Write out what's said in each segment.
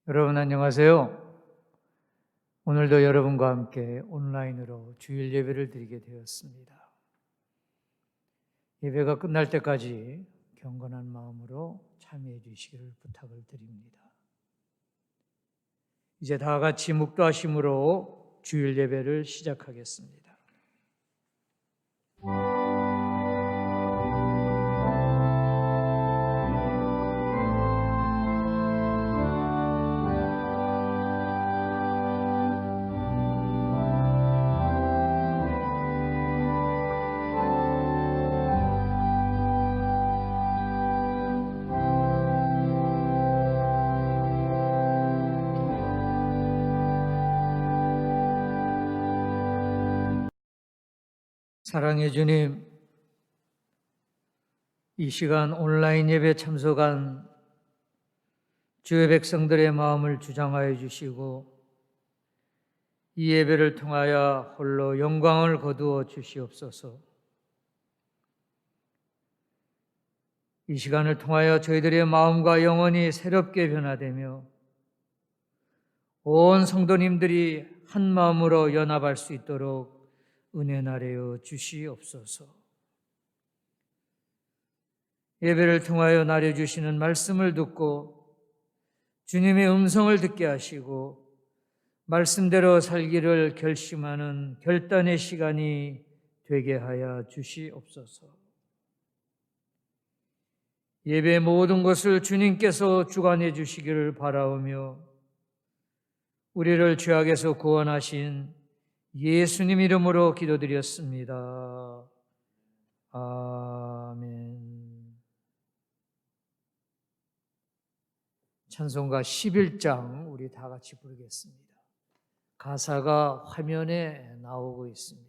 여러분 안녕하세요. 오늘도 여러분과 함께 온라인으로 주일 예배를 드리게 되었습니다. 예배가 끝날 때까지 경건한 마음으로 참여해 주시기를 부탁을 드립니다. 이제 다 같이 묵도하심으로 주일 예배를 시작하겠습니다. 사랑해 주님, 이 시간 온라인 예배 참석한 주의 백성들의 마음을 주장하여 주시고 이 예배를 통하여 홀로 영광을 거두어 주시옵소서. 이 시간을 통하여 저희들의 마음과 영혼이 새롭게 변화되며 온 성도님들이 한 마음으로 연합할 수 있도록 은혜 나래어 주시옵소서. 예배를 통하여 나려주시는 말씀을 듣고 주님의 음성을 듣게 하시고 말씀대로 살기를 결심하는 결단의 시간이 되게 하여 주시옵소서. 예배의 모든 것을 주님께서 주관해 주시기를 바라오며 우리를 죄악에서 구원하신 예수님 이름으로 기도드렸습니다. 아멘. 찬송가 11장 우리 다 같이 부르겠습니다. 가사가 화면에 나오고 있습니다.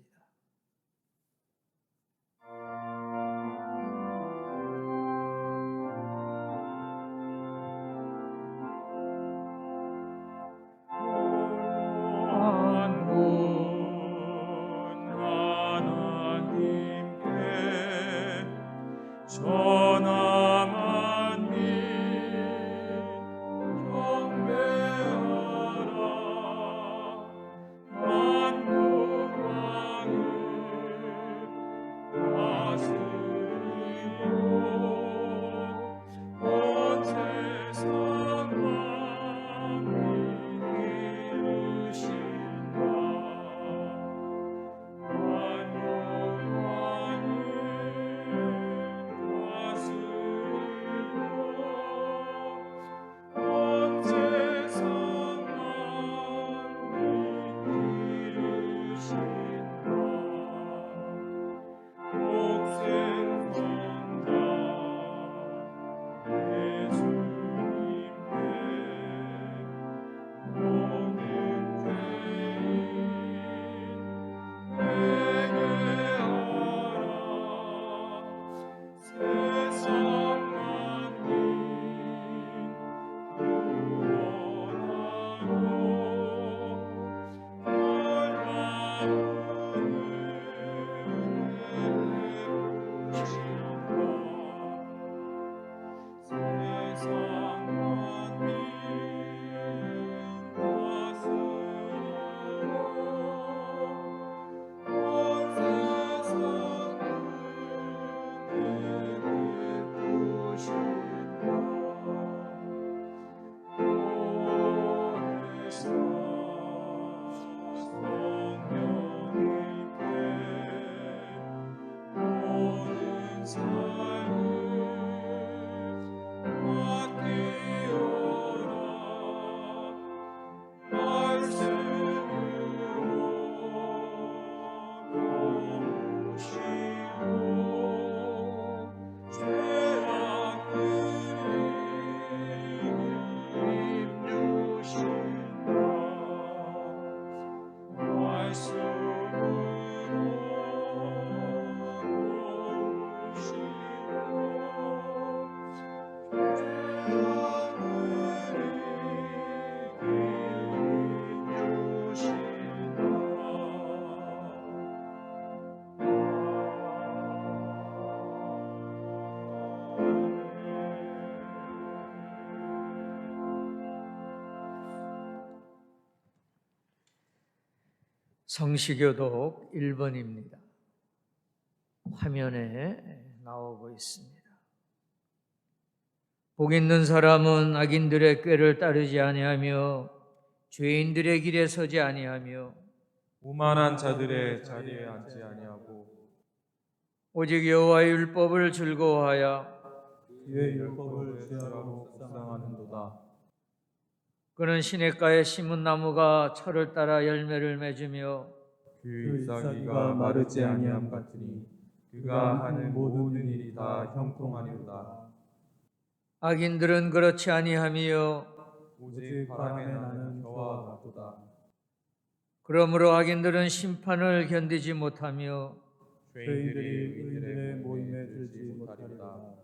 성시교독 1번입니다. 화면에 나오고 있습니다. 복 있는 사람은 악인들의 꾀를 따르지 아니하며 죄인들의 길에 서지 아니하며 오만한 자들의 자리에 앉지 아니하고 오직 여호와의 율법을 즐거워하여 그의 율법을 죄하고 묵상하는도다. 그는 시냇가에 심은 나무가 철을 따라 열매를 맺으며 그 잎사귀가 마르지 아니함 같으니 그가 하는 모든 일이 다 형통하리로다. 악인들은 그렇지 아니하며 오직 바람에 나는 겨와 같도다. 그러므로 악인들은 심판을 견디지 못하며 죄인들이 의인들의 모임에 들지 못하리로다.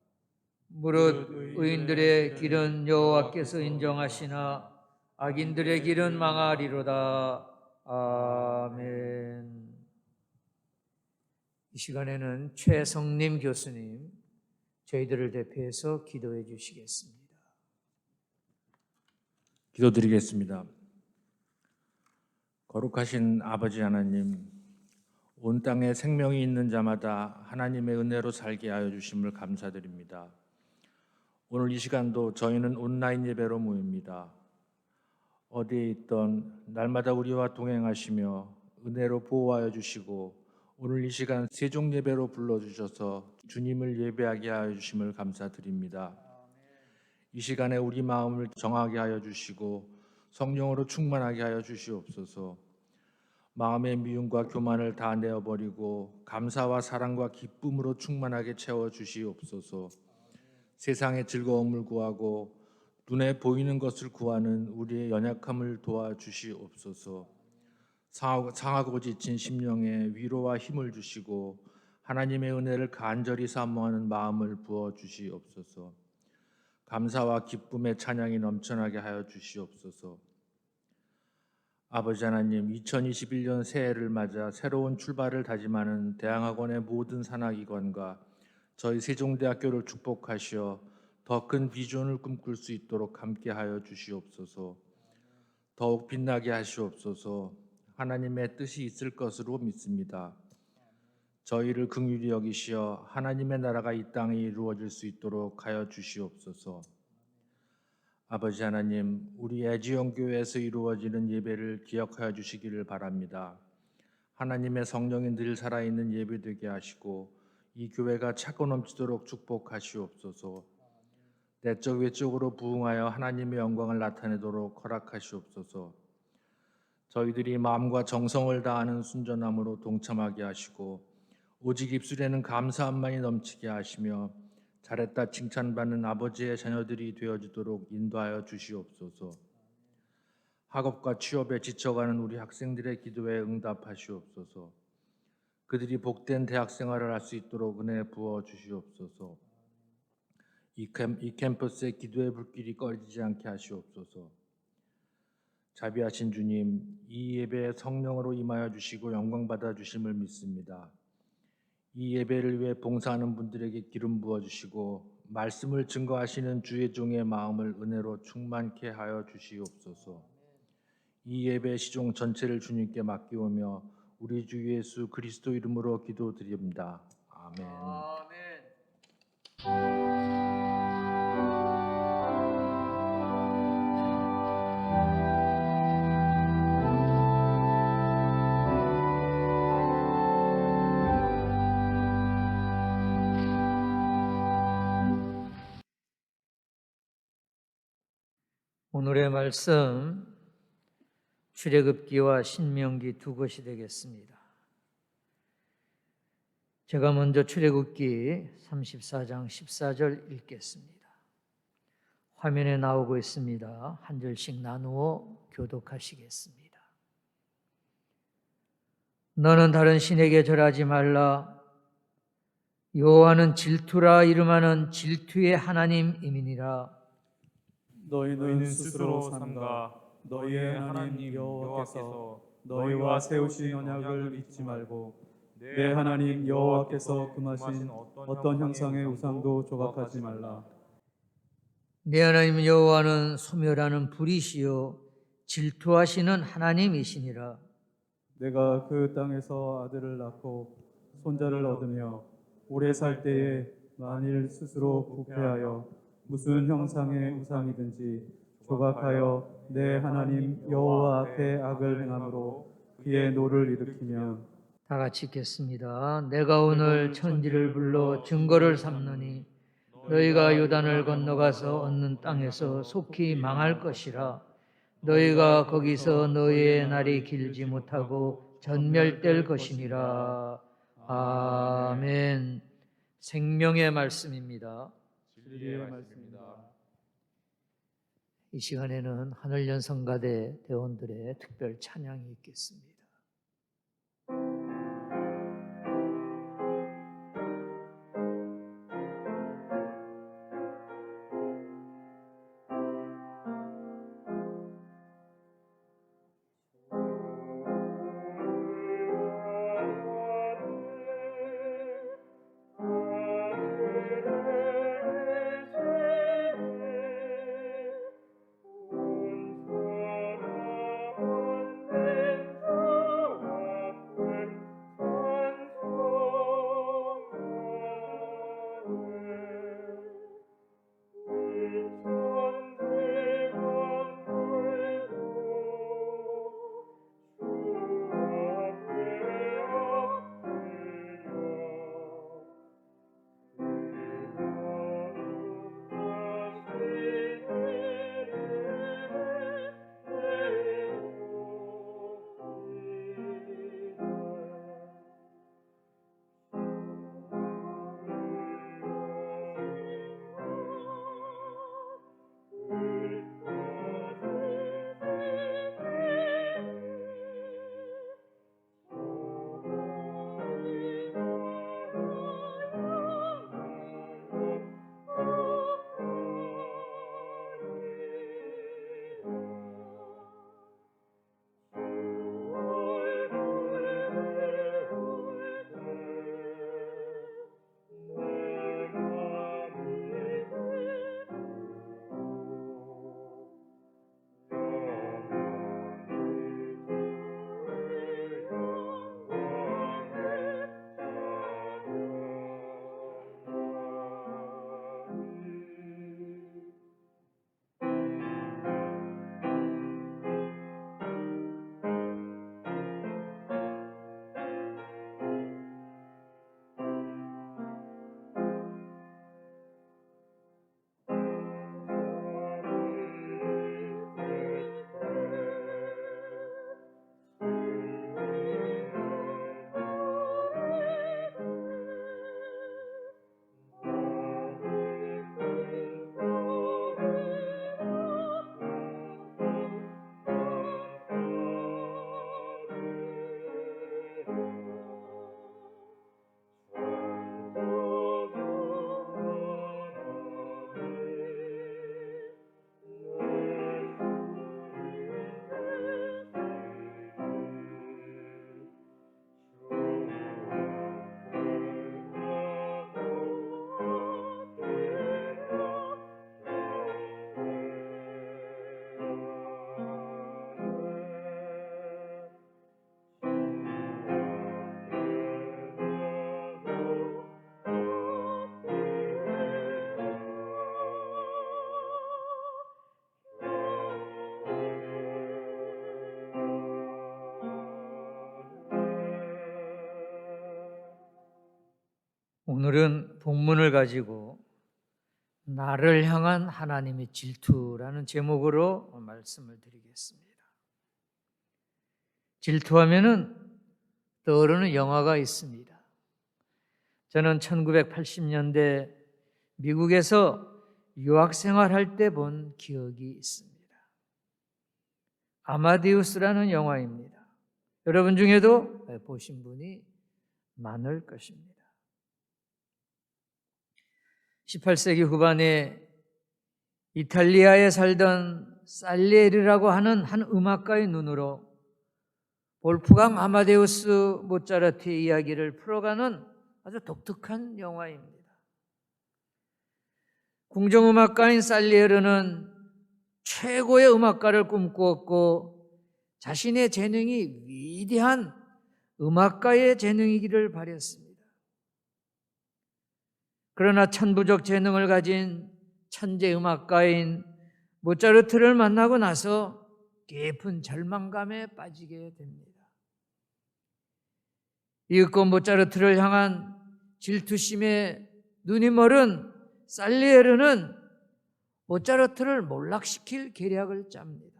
무릇 의인들의 길은 여호와께서 인정하시나 악인들의 길은 망하리로다. 아멘. 이 시간에는 최성림 교수님 저희들을 대표해서 기도해 주시겠습니다. 기도드리겠습니다. 거룩하신 아버지 하나님, 온 땅에 생명이 있는 자마다 하나님의 은혜로 살게 하여 주심을 감사드립니다. 오늘 이 시간도 저희는 온라인 예배로 모입니다. 어디에 있던 날마다 우리와 동행하시며 은혜로 보호하여 주시고 오늘 이 시간 세종 예배로 불러주셔서 주님을 예배하게 하여 주심을 감사드립니다. 이 시간에 우리 마음을 정하게 하여 주시고 성령으로 충만하게 하여 주시옵소서. 마음의 미움과 교만을 다 내어버리고 감사와 사랑과 기쁨으로 충만하게 채워 주시옵소서. 세상의 즐거움을 구하고 눈에 보이는 것을 구하는 우리의 연약함을 도와주시옵소서. 상하고 지친 심령에 위로와 힘을 주시고 하나님의 은혜를 간절히 사모하는 마음을 부어주시옵소서. 감사와 기쁨의 찬양이 넘쳐나게 하여 주시옵소서. 아버지 하나님, 2021년 새해를 맞아 새로운 출발을 다짐하는 대항학원의 모든 산하기관과 저희 세종대학교를 축복하시어 더 큰 비전을 꿈꿀 수 있도록 함께하여 주시옵소서. 더욱 빛나게 하시옵소서. 하나님의 뜻이 있을 것으로 믿습니다. 저희를 긍휼히 여기시어 하나님의 나라가 이 땅에 이루어질 수 있도록 하여 주시옵소서. 아버지 하나님, 우리 애지영교회에서 이루어지는 예배를 기억하여 주시기를 바랍니다. 하나님의 성령이 늘 살아있는 예배 되게 하시고 이 교회가 차고 넘치도록 축복하시옵소서. 내적 외적으로 부흥하여 하나님의 영광을 나타내도록 허락하시옵소서. 저희들이 마음과 정성을 다하는 순전함으로 동참하게 하시고 오직 입술에는 감사함만이 넘치게 하시며 잘했다 칭찬받는 아버지의 자녀들이 되어지도록 인도하여 주시옵소서. 학업과 취업에 지쳐가는 우리 학생들의 기도에 응답하시옵소서. 그들이 복된 대학 생활을 할 수 있도록 은혜 부어 주시옵소서. 이 캠퍼스의 기도의 불길이 꺼지지 않게 하시옵소서. 자비하신 주님, 이 예배에 성령으로 임하여 주시고 영광 받아 주심을 믿습니다. 이 예배를 위해 봉사하는 분들에게 기름 부어 주시고 말씀을 증거하시는 주의 종의 마음을 은혜로 충만케 하여 주시옵소서. 이 예배 시종 전체를 주님께 맡기오며 우리 주 예수 그리스도 이름으로 기도드립니다. 아멘. 오늘의 말씀 출애굽기와 신명기 두 것이 되겠습니다. 제가 먼저 출애굽기 34장 14절 읽겠습니다. 화면에 나오고 있습니다. 한 절씩 나누어 교독하시겠습니다. 너는 다른 신에게 절하지 말라. 여호와는 질투라 이름하는 질투의 하나님이니라. 너희는 스스로 삼가 너희의 하나님 여호와께서 너희와 세우신 언약을 잊지 말고 내 하나님 여호와께서 금하신 어떤 형상의 우상도 조각하지 말라. 내 하나님 여호와는 소멸하는 불이시요 질투하시는 하나님이시니라. 내가 그 땅에서 아들을 낳고 손자를 얻으며 오래 살 때에 만일 스스로 부패하여 무슨 형상의 우상이든지 조각하여 내 하나님 여호와 앞에 악을 행함으로 그의 노를 일으키면 다 같이 읽겠습니다. 내가 오늘 천지를 불러 증거를 삼느니 너희가 요단을 건너가서 얻는 땅에서 속히 망할 것이라. 너희가 거기서 너희의 날이 길지 못하고 전멸될 것이니라. 아멘. 생명의 말씀입니다. 진리의 말씀입니다. 이 시간에는 하늘연성가대 대원들의 특별 찬양이 있겠습니다. 오늘은 본문을 가지고 나를 향한 하나님의 질투라는 제목으로 말씀을 드리겠습니다. 질투하면은 떠오르는 영화가 있습니다. 저는 1980년대 미국에서 유학 생활할 때 본 기억이 있습니다. 아마데우스라는 영화입니다. 여러분 중에도 보신 분이 많을 것입니다. 18세기 후반에 이탈리아에 살던 살리에리라고 하는 한 음악가의 눈으로 볼프강 아마데우스 모차르트의 이야기를 풀어가는 아주 독특한 영화입니다. 궁정음악가인 살리에르는 최고의 음악가를 꿈꾸었고 자신의 재능이 위대한 음악가의 재능이기를 바랬습니다. 그러나 천부적 재능을 가진 천재 음악가인 모차르트를 만나고 나서 깊은 절망감에 빠지게 됩니다. 이윽고 모차르트를 향한 질투심에 눈이 멀은 살리에르는 모차르트를 몰락시킬 계략을 짭니다.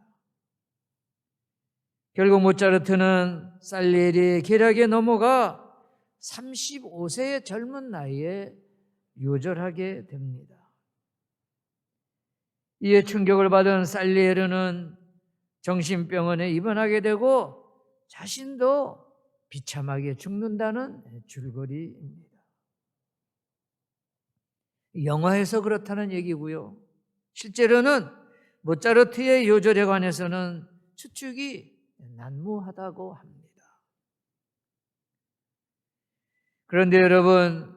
결국 모차르트는 살리에리의 계략에 넘어가 35세의 젊은 나이에 요절하게 됩니다. 이에 충격을 받은 살리에르는 정신병원에 입원하게 되고 자신도 비참하게 죽는다는 줄거리입니다. 영화에서 그렇다는 얘기고요. 실제로는 모차르트의 요절에 관해서는 추측이 난무하다고 합니다. 그런데 여러분,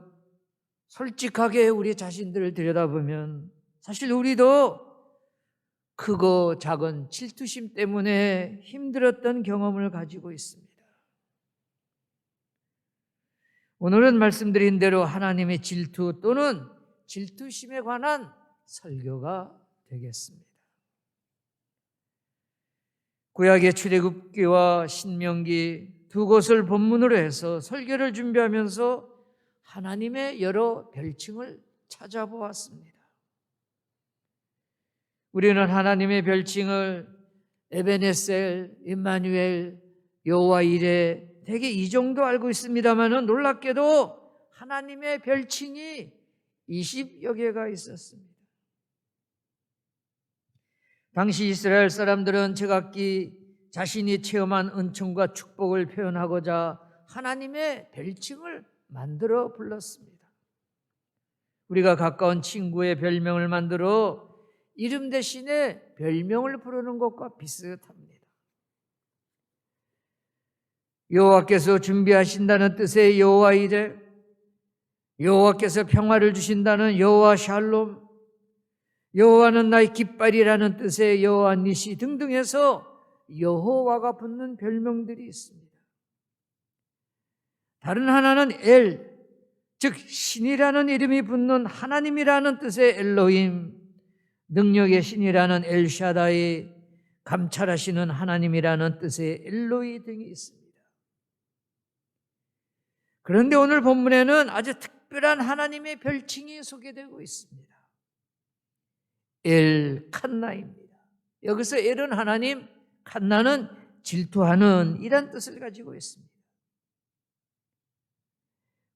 솔직하게 우리 자신들을 들여다보면 사실 우리도 크고 작은 질투심 때문에 힘들었던 경험을 가지고 있습니다. 오늘은 말씀드린 대로 하나님의 질투 또는 질투심에 관한 설교가 되겠습니다. 구약의 출애굽기와 신명기 두 곳을 본문으로 해서 설교를 준비하면서 하나님의 여러 별칭을 찾아보았습니다. 우리는 하나님의 별칭을 에베네셀, 임마누엘, 여호와 이레 대개 이 정도 알고 있습니다만 놀랍게도 하나님의 별칭이 20여 개가 있었습니다. 당시 이스라엘 사람들은 제각기 자신이 체험한 은총과 축복을 표현하고자 하나님의 별칭을 만들어 불렀습니다. 우리가 가까운 친구의 별명을 만들어 이름 대신에 별명을 부르는 것과 비슷합니다. 여호와께서 준비하신다는 뜻의 여호와 이레, 여호와께서 평화를 주신다는 여호와 샬롬, 여호와는 나의 깃발이라는 뜻의 여호와 니시 등등 해서 여호와가 붙는 별명들이 있습니다. 다른 하나는 엘, 즉 신이라는 이름이 붙는 하나님이라는 뜻의 엘로힘, 능력의 신이라는 엘샤다이, 감찰하시는 하나님이라는 뜻의 엘로이 등이 있습니다. 그런데 오늘 본문에는 아주 특별한 하나님의 별칭이 소개되고 있습니다. 엘 칸나입니다. 여기서 엘은 하나님, 칸나는 질투하는 이란 뜻을 가지고 있습니다.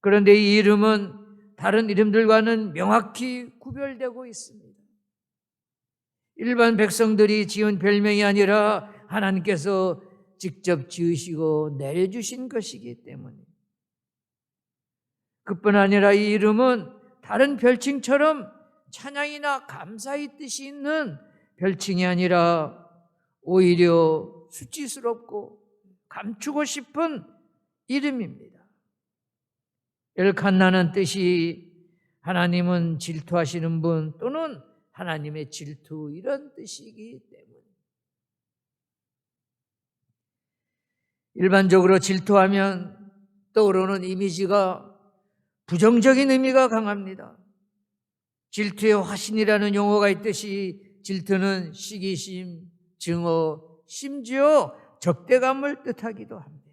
그런데 이 이름은 다른 이름들과는 명확히 구별되고 있습니다. 일반 백성들이 지은 별명이 아니라 하나님께서 직접 지으시고 내주신 것이기 때문입니다. 그뿐 아니라 이 이름은 다른 별칭처럼 찬양이나 감사의 뜻이 있는 별칭이 아니라 오히려 수치스럽고 감추고 싶은 이름입니다. 엘칸나는 뜻이 하나님은 질투하시는 분 또는 하나님의 질투 이런 뜻이기 때문에 일반적으로 질투하면 떠오르는 이미지가 부정적인 의미가 강합니다. 질투의 화신이라는 용어가 있듯이 질투는 시기심, 증오, 심지어 적대감을 뜻하기도 합니다.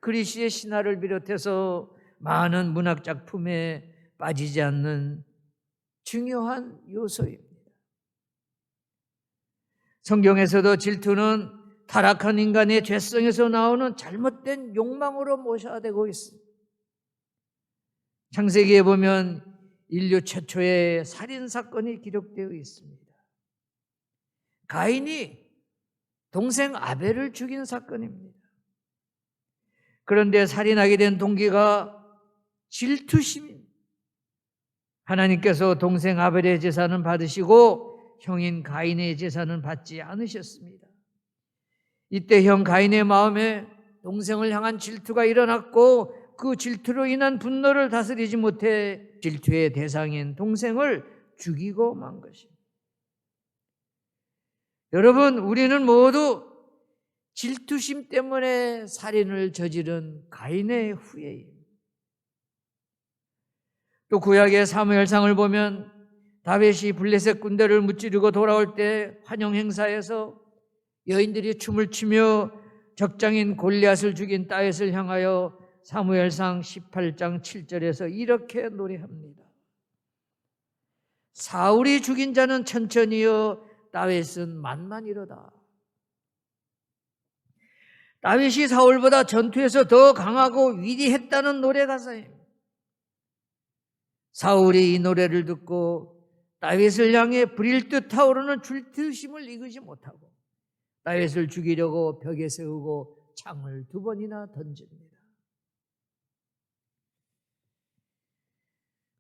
그리스의 신화를 비롯해서 많은 문학 작품에 빠지지 않는 중요한 요소입니다. 성경에서도 질투는 타락한 인간의 죄성에서 나오는 잘못된 욕망으로 묘사되고 있습니다. 창세기에 보면 인류 최초의 살인사건이 기록되어 있습니다. 가인이 동생 아벨을 죽인 사건입니다. 그런데 살인하게 된 동기가 질투심입니다. 하나님께서 동생 아벨의 제사는 받으시고 형인 가인의 제사는 받지 않으셨습니다. 이때 형 가인의 마음에 동생을 향한 질투가 일어났고 그 질투로 인한 분노를 다스리지 못해 질투의 대상인 동생을 죽이고 만 것입니다. 여러분, 우리는 모두 질투심 때문에 살인을 저지른 가인의 후예입니다. 또 구약의 사무엘상을 보면 다윗이 블레셋 군대를 무찌르고 돌아올 때 환영 행사에서 여인들이 춤을 추며 적장인 골리앗을 죽인 다윗을 향하여 사무엘상 18장 7절에서 이렇게 노래합니다. 사울이 죽인 자는 천천히요 다윗은 만만이로다. 다윗이 사울보다 전투에서 더 강하고 위대했다는 노래 가사입니다. 사울이 이 노래를 듣고 다윗을 향해 불일 듯 타오르는 질투심을 이기지 못하고 다윗을 죽이려고 벽에 세우고 창을 2번이나 던집니다.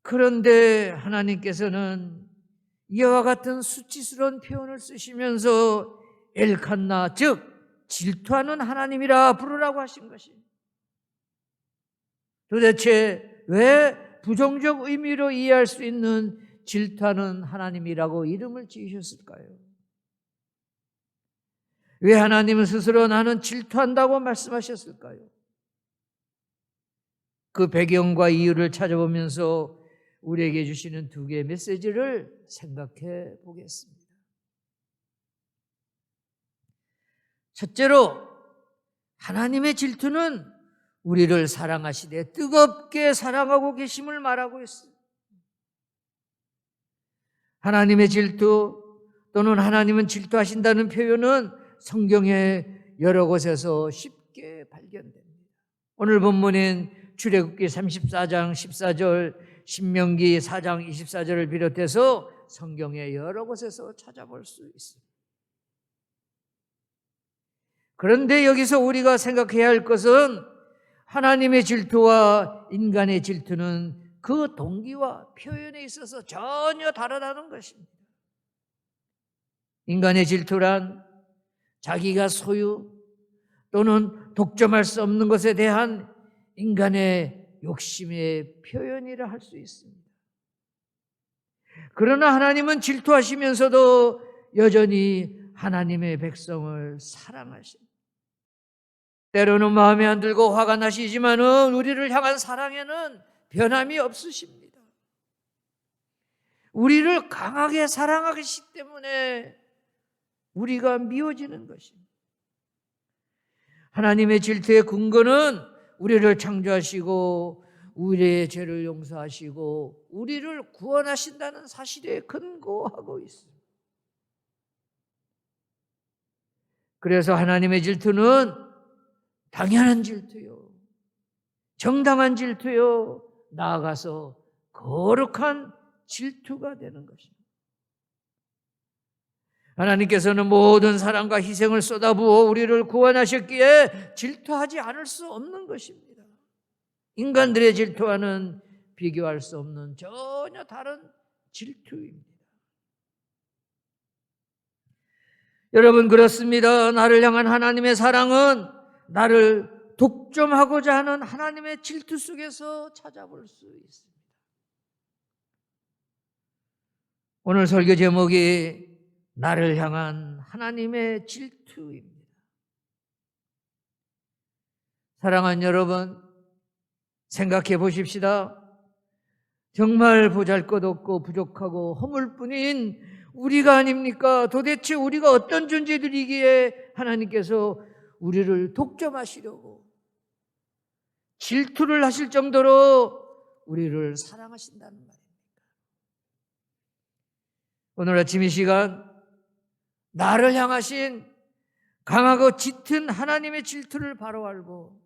그런데 하나님께서는 이와 같은 수치스러운 표현을 쓰시면서 엘칸나, 즉 질투하는 하나님이라 부르라고 하신 것입니다. 도대체 왜 부정적 의미로 이해할 수 있는 질투하는 하나님이라고 이름을 지으셨을까요? 왜 하나님은 스스로 나는 질투한다고 말씀하셨을까요? 그 배경과 이유를 찾아보면서 우리에게 주시는 2개의 메시지를 생각해 보겠습니다. 첫째로, 하나님의 질투는 우리를 사랑하시되 뜨겁게 사랑하고 계심을 말하고 있습니다. 하나님의 질투 또는 하나님은 질투하신다는 표현은 성경의 여러 곳에서 쉽게 발견됩니다. 오늘 본문인 출애굽기 34장 14절, 신명기 4장 24절을 비롯해서 성경의 여러 곳에서 찾아볼 수 있습니다. 그런데 여기서 우리가 생각해야 할 것은 하나님의 질투와 인간의 질투는 그 동기와 표현에 있어서 전혀 다르다는 것입니다. 인간의 질투란 자기가 소유 또는 독점할 수 없는 것에 대한 인간의 욕심의 표현이라 할 수 있습니다. 그러나 하나님은 질투하시면서도 여전히 하나님의 백성을 사랑하십니다. 때로는 마음에 안 들고 화가 나시지만은 우리를 향한 사랑에는 변함이 없으십니다. 우리를 강하게 사랑하시기 때문에 우리가 미워지는 것입니다. 하나님의 질투의 근거는 우리를 창조하시고 우리의 죄를 용서하시고 우리를 구원하신다는 사실에 근거하고 있습니다. 그래서 하나님의 질투는 당연한 질투요, 정당한 질투요, 나아가서 거룩한 질투가 되는 것입니다. 하나님께서는 모든 사랑과 희생을 쏟아부어 우리를 구원하셨기에 질투하지 않을 수 없는 것입니다. 인간들의 질투와는 비교할 수 없는 전혀 다른 질투입니다. 여러분, 그렇습니다. 나를 향한 하나님의 사랑은 나를 독점하고자 하는 하나님의 질투 속에서 찾아볼 수 있습니다. 오늘 설교 제목이 나를 향한 하나님의 질투입니다. 사랑하는 여러분, 생각해 보십시다. 정말 보잘것없고 부족하고 허물뿐인 우리가 아닙니까? 도대체 우리가 어떤 존재들이기에 하나님께서 우리를 독점하시려고 질투를 하실 정도로 우리를 사랑하신다는 말입니다. 오늘 아침 이 시간 나를 향하신 강하고 짙은 하나님의 질투를 바로 알고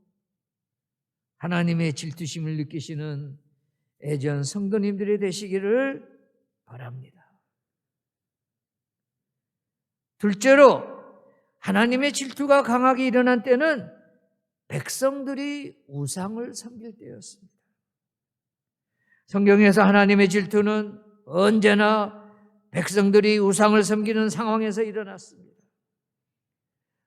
하나님의 질투심을 느끼시는 애전 성도님들이 되시기를 바랍니다. 둘째로, 하나님의 질투가 강하게 일어난 때는 백성들이 우상을 섬길 때였습니다. 성경에서 하나님의 질투는 언제나 백성들이 우상을 섬기는 상황에서 일어났습니다.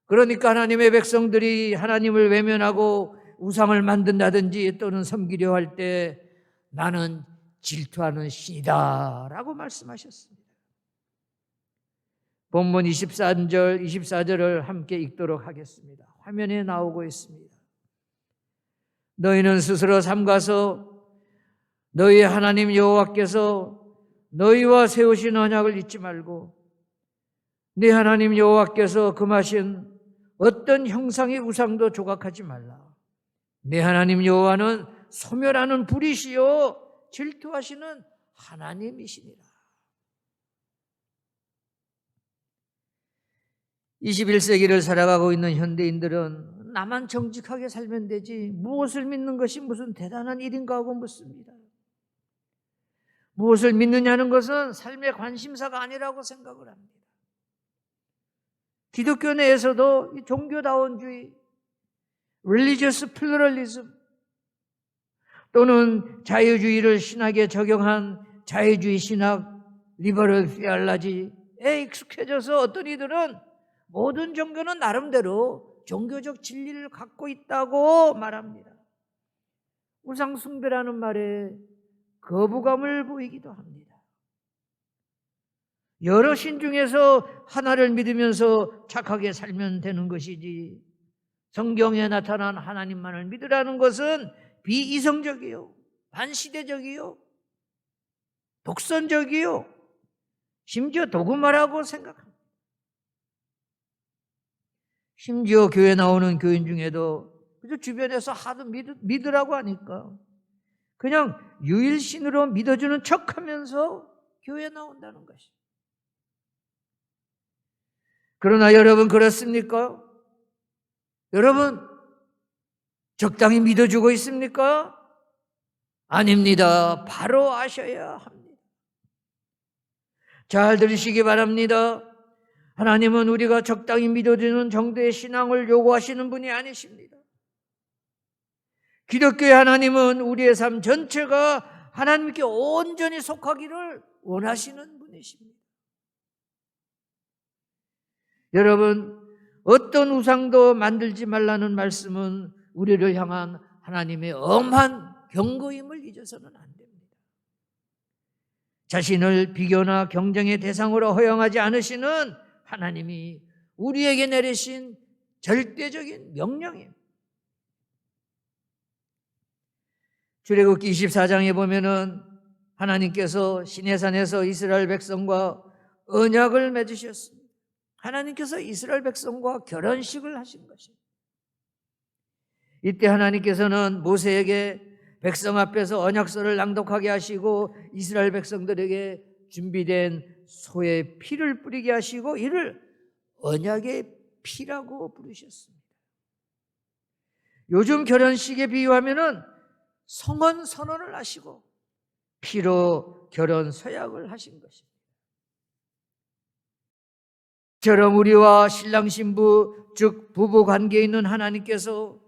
그러니까 하나님의 백성들이 하나님을 외면하고 우상을 만든다든지 또는 섬기려 할 때 나는 질투하는 신이다 라고 말씀하셨습니다. 본문 24절을 함께 읽도록 하겠습니다. 화면에 나오고 있습니다. 너희는 스스로 삼가서 너희 하나님 여호와께서 너희와 세우신 언약을 잊지 말고 네 하나님 여호와께서 금하신 어떤 형상의 우상도 조각하지 말라. 네 하나님 여호와는 소멸하는 불이시요 질투하시는 하나님이시니라. 21세기를 살아가고 있는 현대인들은 나만 정직하게 살면 되지 무엇을 믿는 것이 무슨 대단한 일인가 하고 묻습니다. 무엇을 믿느냐는 것은 삶의 관심사가 아니라고 생각을 합니다. 기독교 내에서도 이 종교다원주의, religious pluralism 또는 자유주의를 신학에 적용한 자유주의 신학, liberal theology에 익숙해져서 어떤 이들은 모든 종교는 나름대로 종교적 진리를 갖고 있다고 말합니다. 우상 숭배라는 말에 거부감을 보이기도 합니다. 여러 신 중에서 하나를 믿으면서 착하게 살면 되는 것이지 성경에 나타난 하나님만을 믿으라는 것은 비이성적이요, 반시대적이요, 독선적이요, 심지어 도구마라고 생각합니다. 심지어 교회 나오는 교인 중에도 그저 주변에서 하도 믿으라고 하니까 그냥 유일신으로 믿어주는 척하면서 교회 나온다는 것이. 그러나 여러분 그렇습니까? 여러분 적당히 믿어주고 있습니까? 아닙니다. 바로 아셔야 합니다. 잘 들으시기 바랍니다. 하나님은 우리가 적당히 믿어주는 정도의 신앙을 요구하시는 분이 아니십니다. 기독교의 하나님은 우리의 삶 전체가 하나님께 온전히 속하기를 원하시는 분이십니다. 여러분, 어떤 우상도 만들지 말라는 말씀은 우리를 향한 하나님의 엄한 경고임을 잊어서는 안 됩니다. 자신을 비교나 경쟁의 대상으로 허용하지 않으시는 하나님이 우리에게 내리신 절대적인 명령입니다. 출애굽기 24장에 보면은 하나님께서 시내산에서 이스라엘 백성과 언약을 맺으셨습니다. 하나님께서 이스라엘 백성과 결혼식을 하신 것입니다. 이때 하나님께서는 모세에게 백성 앞에서 언약서를 낭독하게 하시고 이스라엘 백성들에게 준비된 소의 피를 뿌리게 하시고 이를 언약의 피라고 부르셨습니다. 요즘 결혼식에 비유하면은 성혼 선언을 하시고 피로 결혼 서약을 하신 것입니다. 저럼 우리와 신랑 신부 즉 부부 관계에 있는 하나님께서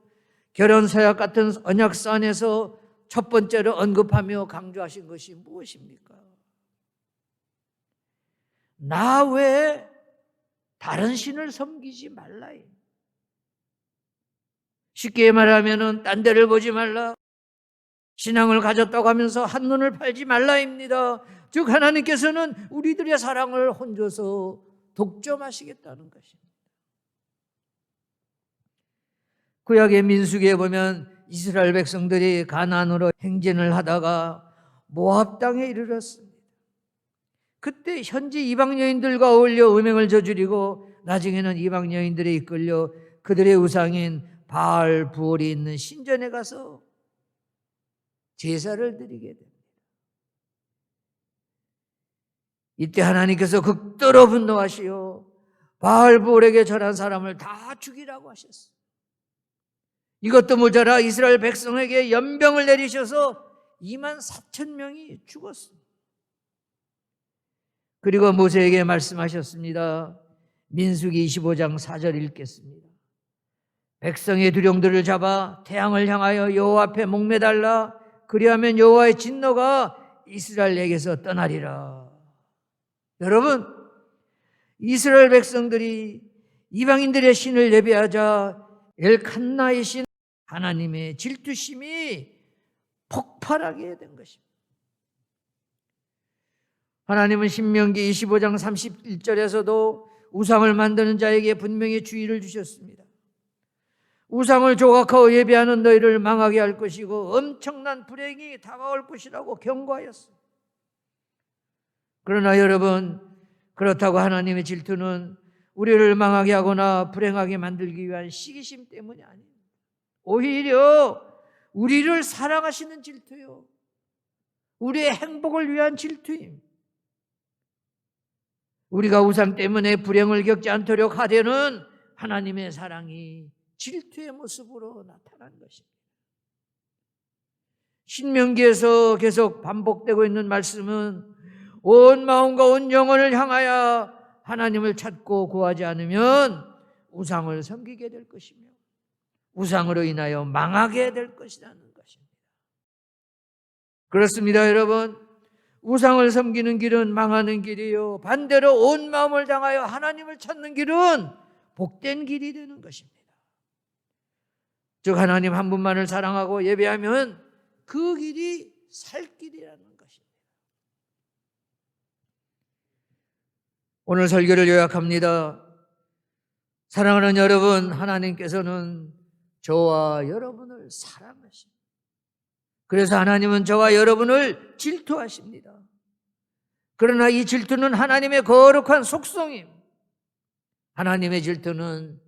결혼 서약 같은 언약서 안에서 첫 번째로 언급하며 강조하신 것이 무엇입니까? 나 외에 다른 신을 섬기지 말라. 쉽게 말하면은 딴 데를 보지 말라. 신앙을 가졌다고 하면서 한눈을 팔지 말라입니다. 즉 하나님께서는 우리들의 사랑을 혼줘서 독점하시겠다는 것입니다. 구약의 민수기에 보면 이스라엘 백성들이 가나안으로 행진을 하다가 모압 땅에 이르렀습니다. 그때 현지 이방 여인들과 어울려 음행을 저지르고 나중에는 이방 여인들에 이끌려 그들의 우상인 바알 부올이 있는 신전에 가서 제사를 드리게 됩니다. 이때 하나님께서 극도로 분노하시어 바알 부올에게 절한 사람을 다 죽이라고 하셨어요. 이것도 모자라 이스라엘 백성에게 연병을 내리셔서 24,000명이 죽었습니다. 그리고 모세에게 말씀하셨습니다. 민수기 25장 4절 읽겠습니다. 백성의 두령들을 잡아 태양을 향하여 여호와 앞에 목매달라. 그리하면 여호와의 진노가 이스라엘에게서 떠나리라. 여러분, 이스라엘 백성들이 이방인들의 신을 예배하자 엘칸나의 신 하나님의 질투심이 폭발하게 된 것입니다. 하나님은 신명기 25장 31절에서도 우상을 만드는 자에게 분명히 주의를 주셨습니다. 우상을 조각하고 예배하는 너희를 망하게 할 것이고 엄청난 불행이 다가올 것이라고 경고하였습니다. 그러나 여러분, 그렇다고 하나님의 질투는 우리를 망하게 하거나 불행하게 만들기 위한 시기심 때문이 아닙니다. 오히려 우리를 사랑하시는 질투요, 우리의 행복을 위한 질투입니다. 우리가 우상 때문에 불행을 겪지 않도록 하려는 하나님의 사랑이 질투의 모습으로 나타난 것입니다. 신명기에서 계속 반복되고 있는 말씀은 온 마음과 온 영혼을 향하여 하나님을 찾고 구하지 않으면 우상을 섬기게 될 것이며 우상으로 인하여 망하게 될 것이라는 것입니다. 그렇습니다, 여러분. 우상을 섬기는 길은 망하는 길이요, 반대로 온 마음을 향하여 하나님을 찾는 길은 복된 길이 되는 것입니다. 즉 하나님 한 분만을 사랑하고 예배하면 그 길이 살 길이라는 것입니다. 오늘 설교를 요약합니다. 사랑하는 여러분, 하나님께서는 저와 여러분을 사랑하십니다. 그래서 하나님은 저와 여러분을 질투하십니다. 그러나 이 질투는 하나님의 거룩한 속성입니다. 하나님의 질투는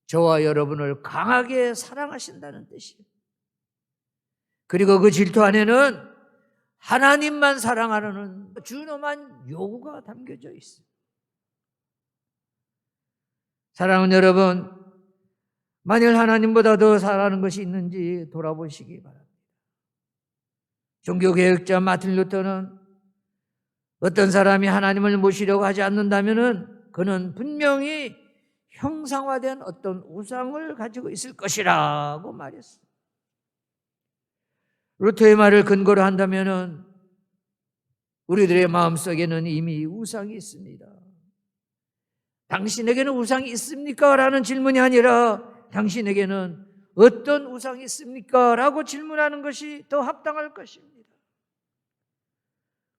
저와 여러분을 강하게 사랑하신다는 뜻이에요. 그리고 그 질투 안에는 하나님만 사랑하라는 준엄한 요구가 담겨져 있어요. 사랑하는 여러분, 만일 하나님보다 더 사랑하는 것이 있는지 돌아보시기 바랍니다. 종교개혁자 마틴 루터는 어떤 사람이 하나님을 모시려고 하지 않는다면 그는 분명히 형상화된 어떤 우상을 가지고 있을 것이라고 말했어요. 루터의 말을 근거로 한다면 우리들의 마음속에는 이미 우상이 있습니다. 당신에게는 우상이 있습니까? 라는 질문이 아니라 당신에게는 어떤 우상이 있습니까? 라고 질문하는 것이 더 합당할 것입니다.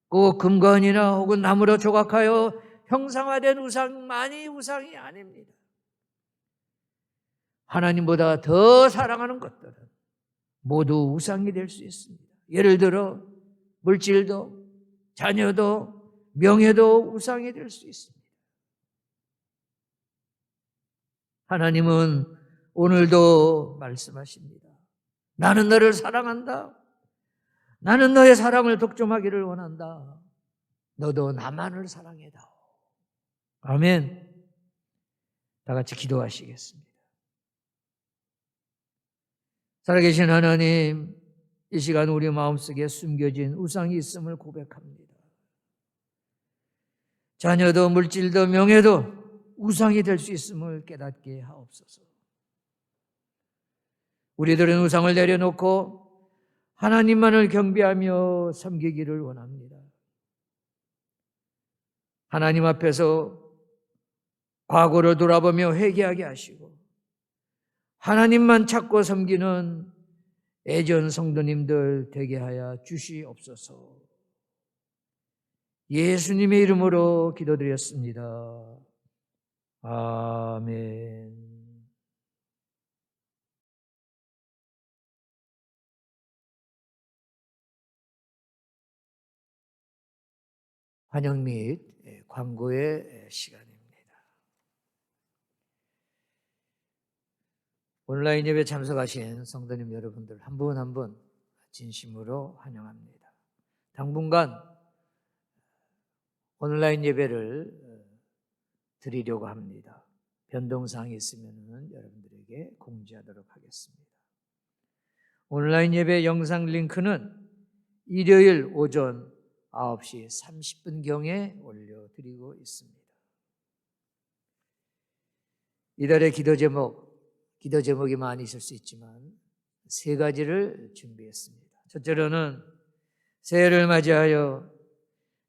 꼭 금과 은이나 혹은 나무로 조각하여 형상화된 우상만이 우상이 아닙니다. 하나님보다 더 사랑하는 것들은 모두 우상이 될 수 있습니다. 예를 들어 물질도, 자녀도, 명예도 우상이 될 수 있습니다. 하나님은 오늘도 말씀하십니다. 나는 너를 사랑한다. 나는 너의 사랑을 독점하기를 원한다. 너도 나만을 사랑해다오. 아멘. 다 같이 기도하시겠습니다. 살아계신 하나님, 이 시간 우리 마음속에 숨겨진 우상이 있음을 고백합니다. 자녀도 물질도 명예도 우상이 될 수 있음을 깨닫게 하옵소서. 우리들은 우상을 내려놓고 하나님만을 경배하며 섬기기를 원합니다. 하나님 앞에서 과거를 돌아보며 회개하게 하시고 하나님만 찾고 섬기는 애전 성도님들 되게 하여 주시옵소서. 예수님의 이름으로 기도드렸습니다. 아멘. 환영 및 광고의 시간입니다. 온라인 예배 참석하신 성도님 여러분들 한 분 한 분 진심으로 환영합니다. 당분간 온라인 예배를 드리려고 합니다. 변동사항이 있으면 여러분들에게 공지하도록 하겠습니다. 온라인 예배 영상 링크는 일요일 오전 9시 30분경에 올려드리고 있습니다. 이달의 기도 제목이 많이 있을 수 있지만 세 가지를 준비했습니다. 첫째로는 새해를 맞이하여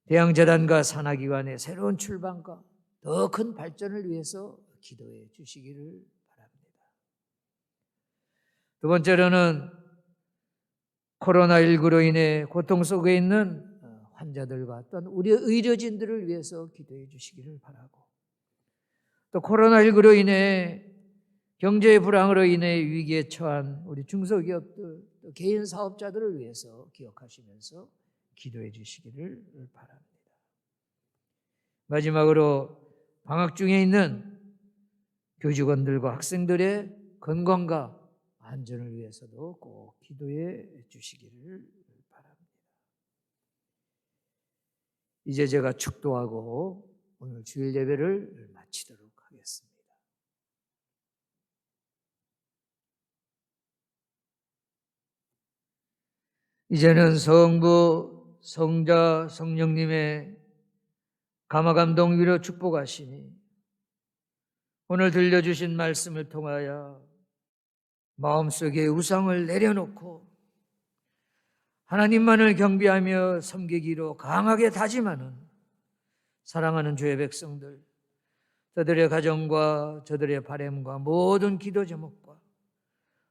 대양재단과 산하기관의 새로운 출발과 더 큰 발전을 위해서 기도해 주시기를 바랍니다. 두 번째로는 코로나19로 인해 고통 속에 있는 환자들과 또한 우리 의료진들을 위해서 기도해 주시기를 바라고, 또 코로나19로 인해 경제의 불황으로 인해 위기에 처한 우리 중소기업들, 또 개인 사업자들을 위해서 기억하시면서 기도해 주시기를 바랍니다. 마지막으로 방학 중에 있는 교직원들과 학생들의 건강과 안전을 위해서도 꼭 기도해 주시기를 바랍니다. 이제 제가 축도하고 오늘 주일 예배를 마치도록 하겠습니다. 이제는 성부, 성자, 성령님의 감화감동 위로 축복하시니 오늘 들려주신 말씀을 통하여 마음속에 우상을 내려놓고 하나님만을 경배하며 섬기기로 강하게 다짐하는 사랑하는 주의 백성들, 저들의 가정과 저들의 바램과 모든 기도 제목과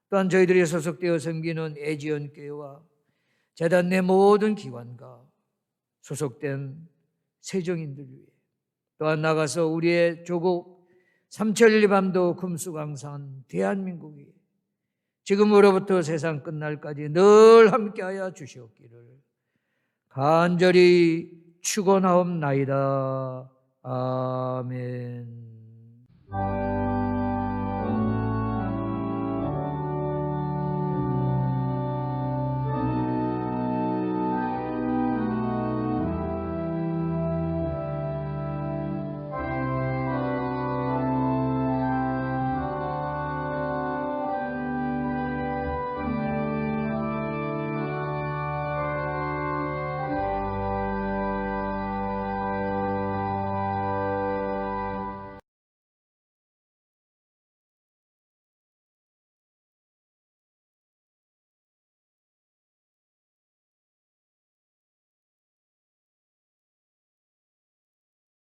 또한 저희들이 소속되어 섬기는 애지연교회와 재단 내 모든 기관과 소속된 세정인들 위해 또한 나가서 우리의 조국 삼천리반도 금수강산 대한민국 위해 지금으로부터 세상 끝날까지 늘 함께하여 주시옵기를 간절히 축원하옵나이다. 아멘.